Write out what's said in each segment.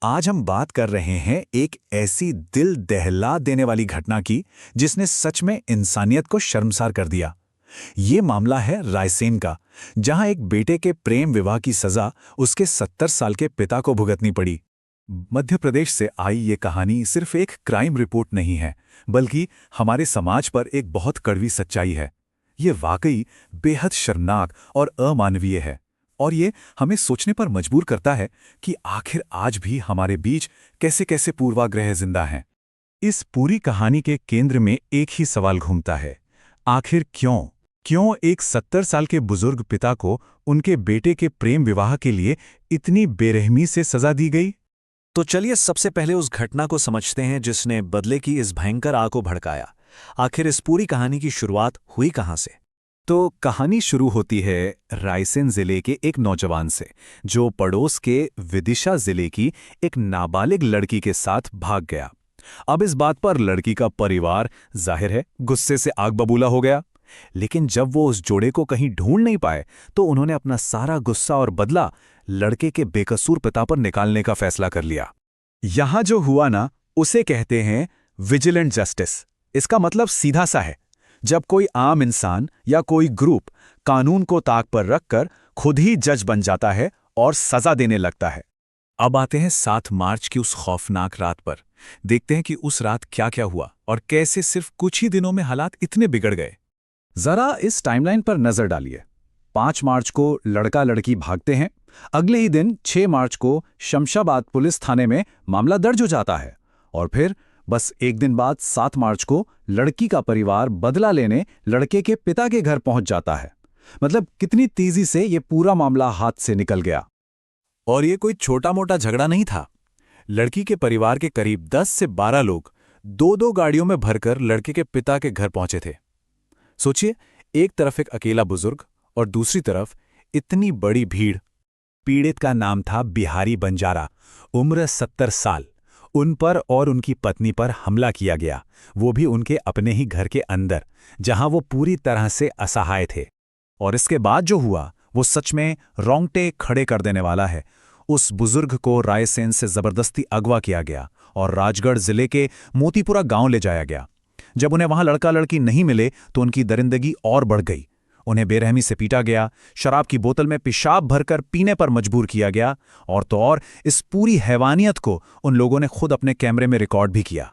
आज हम बात कर रहे हैं एक ऐसी दिल दहला देने वाली घटना की जिसने सच में इंसानियत को शर्मसार कर दिया। ये मामला है रायसेन का, जहां एक बेटे के प्रेम विवाह की सजा उसके 70 साल के पिता को भुगतनी पड़ी। मध्य प्रदेश से आई ये कहानी सिर्फ एक क्राइम रिपोर्ट नहीं है, बल्कि हमारे समाज पर एक बहुत कड़वी सच्चाई है। ये वाकई बेहद शर्मनाक और अमानवीय है, और ये हमें सोचने पर मजबूर करता है कि आखिर आज भी हमारे बीच कैसे कैसे पूर्वाग्रह जिंदा हैं। इस पूरी कहानी के केंद्र में एक ही सवाल घूमता है, आखिर क्यों एक 70 साल के बुजुर्ग पिता को उनके बेटे के प्रेम विवाह के लिए इतनी बेरहमी से सजा दी गई। तो चलिए सबसे पहले उस घटना को समझते हैं जिसने बदले की इस भयंकर आग को भड़काया। आखिर इस पूरी कहानी की शुरुआत हुई कहां से? तो कहानी शुरू होती है रायसेन जिले के एक नौजवान से, जो पड़ोस के विदिशा जिले की एक नाबालिग लड़की के साथ भाग गया। अब इस बात पर लड़की का परिवार जाहिर है गुस्से से आग बबूला हो गया। लेकिन जब वो उस जोड़े को कहीं ढूंढ नहीं पाए, तो उन्होंने अपना सारा गुस्सा और बदला लड़के के बेकसूर पिता पर निकालने का फैसला कर लिया। यहां जो हुआ ना, उसे कहते हैं विजिलेंट जस्टिस। इसका मतलब सीधा सा है, जब कोई आम इंसान या कोई ग्रुप कानून को ताक पर रखकर खुद ही जज बन जाता है और सजा देने लगता है। अब आते हैं 7 मार्च की उस खौफनाक रात पर। देखते हैं कि उस रात क्या क्या हुआ और कैसे सिर्फ कुछ ही दिनों में हालात इतने बिगड़ गए। जरा इस टाइमलाइन पर नजर डालिए। 5 मार्च को लड़का लड़की भागते हैं। अगले ही दिन 6 मार्च को शमशाबाद पुलिस थाने में मामला दर्ज हो जाता है, और फिर बस एक दिन बाद 7 मार्च को लड़की का परिवार बदला लेने लड़के के पिता के घर पहुंच जाता है। मतलब कितनी तेजी से ये पूरा मामला हाथ से निकल गया। और ये कोई छोटा मोटा झगड़ा नहीं था। लड़की के परिवार के करीब 10 से 12 लोग 2-2 गाड़ियों में भरकर लड़के के पिता के घर पहुंचे थे। सोचिए, एक तरफ एक अकेला बुजुर्ग और दूसरी तरफ इतनी बड़ी भीड़। पीड़ित का नाम था बिहारी बंजारा, उम्र 70 साल। उन पर और उनकी पत्नी पर हमला किया गया, वो भी उनके अपने ही घर के अंदर, जहां वो पूरी तरह से असहाय थे। और इसके बाद जो हुआ वो सच में रोंगटे खड़े कर देने वाला है। उस बुजुर्ग को रायसेन से जबरदस्ती अगवा किया गया और राजगढ़ जिले के मोतीपुरा गांव ले जाया गया। जब उन्हें वहां लड़का लड़की नहीं मिले तो उनकी दरिंदगी और बढ़ गई। उन्हें बेरहमी से पीटा गया, शराब की बोतल में पेशाब भरकर पीने पर मजबूर किया गया, और तो और इस पूरी हैवानियत को उन लोगों ने खुद अपने कैमरे में रिकॉर्ड भी किया।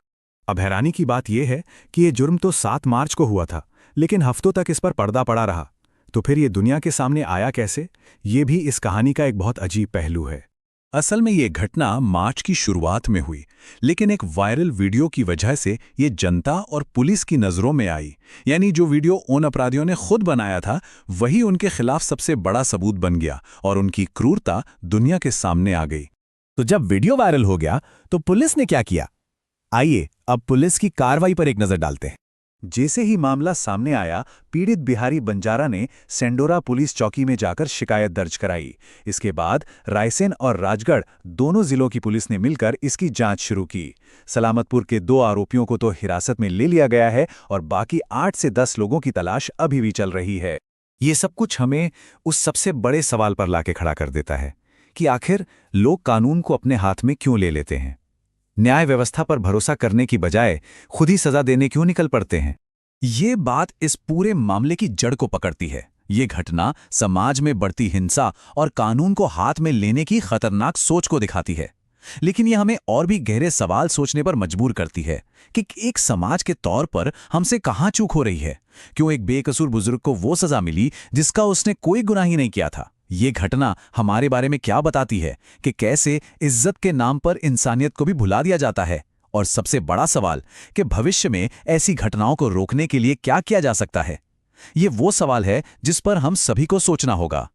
अब हैरानी की बात यह है कि ये जुर्म तो 7 मार्च को हुआ था, लेकिन हफ्तों तक इस पर पर्दा पड़ा रहा। तो फिर ये दुनिया के सामने आया कैसे? ये भी इस कहानी का एक बहुत अजीब पहलू है। असल में ये घटना मार्च की शुरुआत में हुई, लेकिन एक वायरल वीडियो की वजह से ये जनता और पुलिस की नज़रों में आई। यानी जो वीडियो उन अपराधियों ने खुद बनाया था, वही उनके खिलाफ सबसे बड़ा सबूत बन गया और उनकी क्रूरता दुनिया के सामने आ गई। तो जब वीडियो वायरल हो गया तो पुलिस ने क्या किया? आइए अब पुलिस की कार्रवाई पर एक नज़र डालते हैं। जैसे ही मामला सामने आया, पीड़ित बिहारी बंजारा ने सेंडोरा पुलिस चौकी में जाकर शिकायत दर्ज कराई। इसके बाद रायसेन और राजगढ़ दोनों जिलों की पुलिस ने मिलकर इसकी जांच शुरू की। सलामतपुर के 2 आरोपियों को तो हिरासत में ले लिया गया है और बाकी 8 से 10 लोगों की तलाश अभी भी चल रही है। ये सब कुछ हमें उस सबसे बड़े सवाल पर लाके खड़ा कर देता है कि आखिर लोग कानून को अपने हाथ में क्यों ले लेते हैं? न्याय व्यवस्था पर भरोसा करने की बजाय खुद ही सजा देने क्यों निकल पड़ते हैं? ये बात इस पूरे मामले की जड़ को पकड़ती है। ये घटना समाज में बढ़ती हिंसा और कानून को हाथ में लेने की खतरनाक सोच को दिखाती है। लेकिन ये हमें और भी गहरे सवाल सोचने पर मजबूर करती है कि एक समाज के तौर पर हमसे कहाँ चूक हो रही है। क्यों एक बेकसूर बुजुर्ग को वो सजा मिली जिसका उसने कोई गुनाह ही नहीं किया था? ये घटना हमारे बारे में क्या बताती है कि कैसे इज्जत के नाम पर इंसानियत को भी भुला दिया जाता है? और सबसे बड़ा सवाल कि भविष्य में ऐसी घटनाओं को रोकने के लिए क्या किया जा सकता है? ये वो सवाल है जिस पर हम सभी को सोचना होगा।